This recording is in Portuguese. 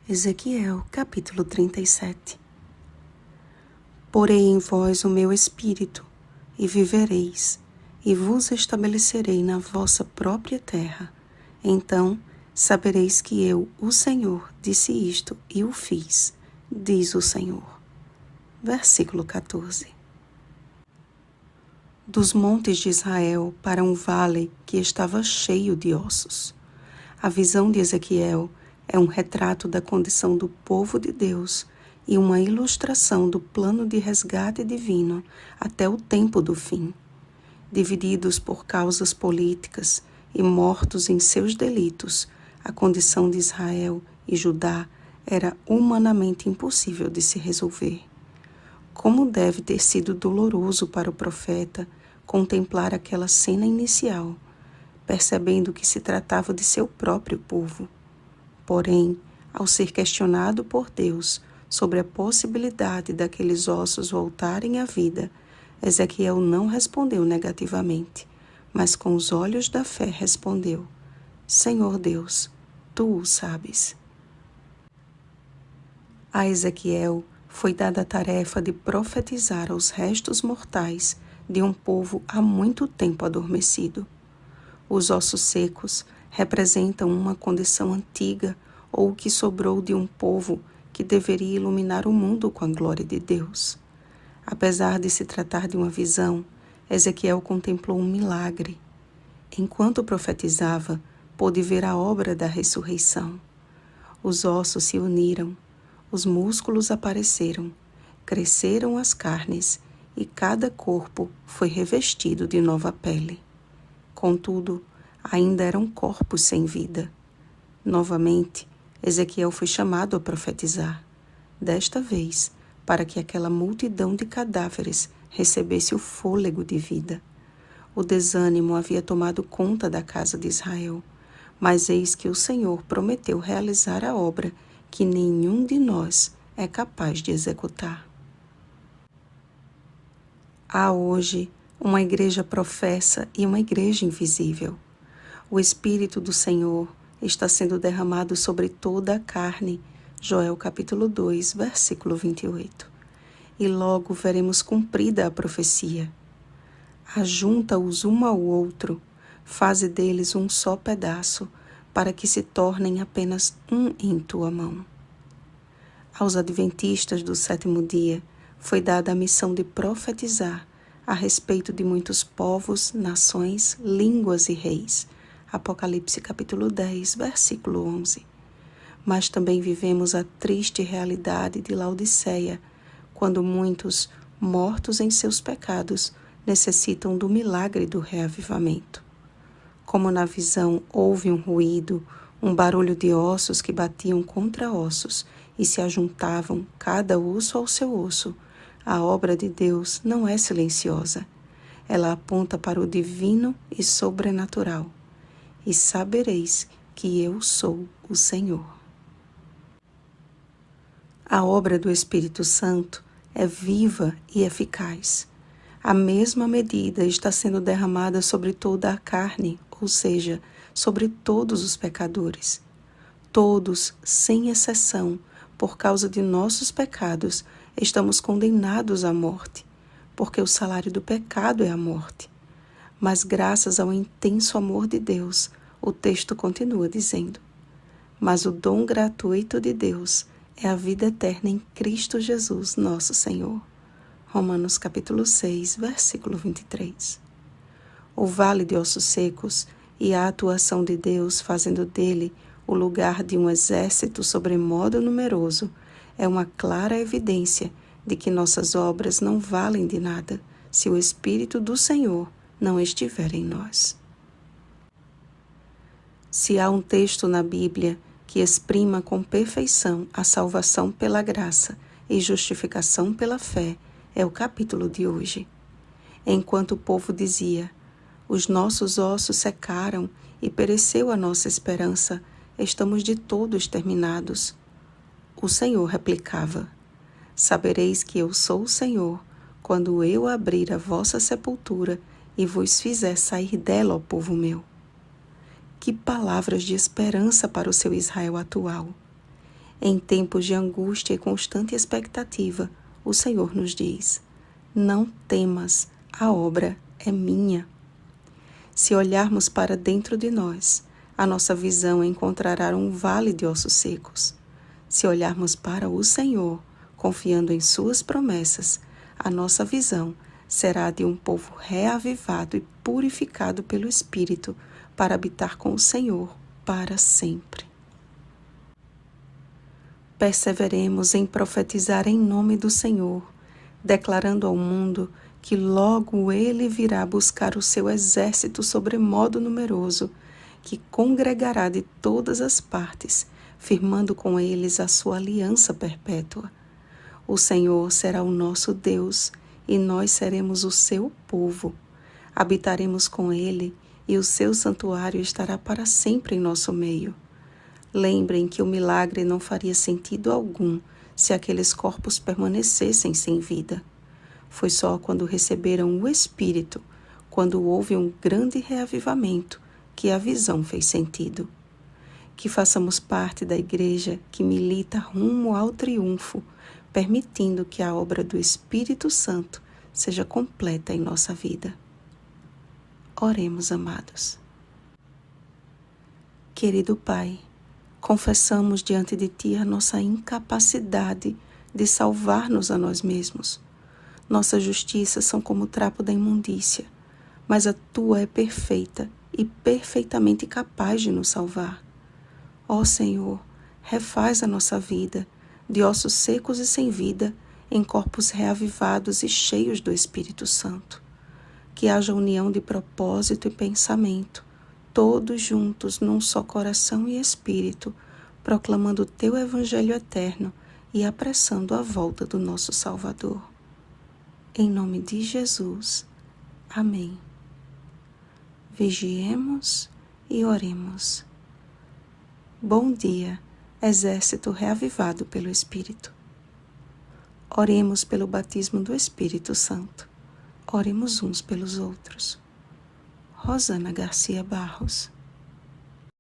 Ezequiel, capítulo 37. Porei em vós o meu espírito, e vivereis, e vos estabelecerei na vossa própria terra. Então sabereis que eu, o Senhor, disse isto e o fiz, diz o Senhor. Versículo 14. Dos montes de Israel para um vale que estava cheio de ossos. A visão de Ezequiel é um retrato da condição do povo de Deus e uma ilustração do plano de resgate divino até o tempo do fim. Divididos por causas políticas e mortos em seus delitos, a condição de Israel e Judá era humanamente impossível de se resolver. Como deve ter sido doloroso para o profeta contemplar aquela cena inicial, percebendo que se tratava de seu próprio povo. Porém, ao ser questionado por Deus sobre a possibilidade daqueles ossos voltarem à vida, Ezequiel não respondeu negativamente, mas com os olhos da fé respondeu: Senhor Deus, Tu o sabes. A Ezequiel foi dada a tarefa de profetizar aos restos mortais de um povo há muito tempo adormecido. Os ossos secos representam uma condição antiga ou o que sobrou de um povo que deveria iluminar o mundo com a glória de Deus. Apesar de se tratar de uma visão, Ezequiel contemplou um milagre. Enquanto profetizava, pôde ver a obra da ressurreição. Os ossos se uniram, os músculos apareceram, cresceram as carnes e cada corpo foi revestido de nova pele. Contudo, ainda eram corpos sem vida. Novamente, Ezequiel foi chamado a profetizar, desta vez para que aquela multidão de cadáveres recebesse o fôlego de vida. O desânimo havia tomado conta da casa de Israel, mas eis que o Senhor prometeu realizar a obra que nenhum de nós é capaz de executar. Há hoje uma igreja professa e uma igreja invisível. O Espírito do Senhor está sendo derramado sobre toda a carne. Joel capítulo 2, versículo 28. E logo veremos cumprida a profecia. Ajunta-os um ao outro, faze deles um só pedaço, para que se tornem apenas um em tua mão. Aos adventistas do sétimo dia foi dada a missão de profetizar a respeito de muitos povos, nações, línguas e reis. Apocalipse capítulo 10, versículo 11. Mas também vivemos a triste realidade de Laodiceia, quando muitos, mortos em seus pecados, necessitam do milagre do reavivamento. Como na visão houve um ruído, um barulho de ossos que batiam contra ossos e se ajuntavam, cada osso ao seu osso, a obra de Deus não é silenciosa. Ela aponta para o divino e sobrenatural. E sabereis que eu sou o Senhor. A obra do Espírito Santo é viva e eficaz. A mesma medida está sendo derramada sobre toda a carne, ou seja, sobre todos os pecadores. Todos, sem exceção, por causa de nossos pecados, estamos condenados à morte, porque o salário do pecado é a morte. Mas graças ao intenso amor de Deus, o texto continua dizendo: mas o dom gratuito de Deus é a vida eterna em Cristo Jesus, nosso Senhor. Romanos capítulo 6, versículo 23. O vale de ossos secos e a atuação de Deus fazendo dele o lugar de um exército sobremodo numeroso é uma clara evidência de que nossas obras não valem de nada se o Espírito do Senhor não estiver em nós. Se há um texto na Bíblia que exprima com perfeição a salvação pela graça e justificação pela fé, é o capítulo de hoje. Enquanto o povo dizia: os nossos ossos secaram e pereceu a nossa esperança, estamos de todo exterminados. O Senhor replicava: sabereis que eu sou o Senhor, quando eu abrir a vossa sepultura e vos fizer sair dela, ó povo meu. Que palavras de esperança para o seu Israel atual. Em tempos de angústia e constante expectativa, o Senhor nos diz: não temas, a obra é minha. Se olharmos para dentro de nós, a nossa visão encontrará um vale de ossos secos. Se olharmos para o Senhor, confiando em suas promessas, a nossa visão será de um povo reavivado e purificado pelo Espírito para habitar com o Senhor para sempre. Perseveremos em profetizar em nome do Senhor, declarando ao mundo que logo Ele virá buscar o seu exército sobremodo numeroso, que congregará de todas as partes, firmando com eles a sua aliança perpétua. O Senhor será o nosso Deus, e nós seremos o seu povo. Habitaremos com Ele, e o seu santuário estará para sempre em nosso meio. Lembrem que o milagre não faria sentido algum se aqueles corpos permanecessem sem vida. Foi só quando receberam o Espírito, quando houve um grande reavivamento, que a visão fez sentido. Que façamos parte da igreja que milita rumo ao triunfo, permitindo que a obra do Espírito Santo seja completa em nossa vida. Oremos, amados. Querido Pai, confessamos diante de Ti a nossa incapacidade de salvar-nos a nós mesmos. Nossas justiças são como o trapo da imundícia, mas a Tua é perfeita e perfeitamente capaz de nos salvar. Ó Senhor, refaz a nossa vida, de ossos secos e sem vida, em corpos reavivados e cheios do Espírito Santo. Que haja união de propósito e pensamento, todos juntos num só coração e espírito, proclamando o Teu Evangelho eterno e apressando a volta do nosso Salvador. Em nome de Jesus. Amém. Vigiemos e oremos. Bom dia, exército reavivado pelo Espírito. Oremos pelo batismo do Espírito Santo. Oremos uns pelos outros. Rosana Garcia Barros.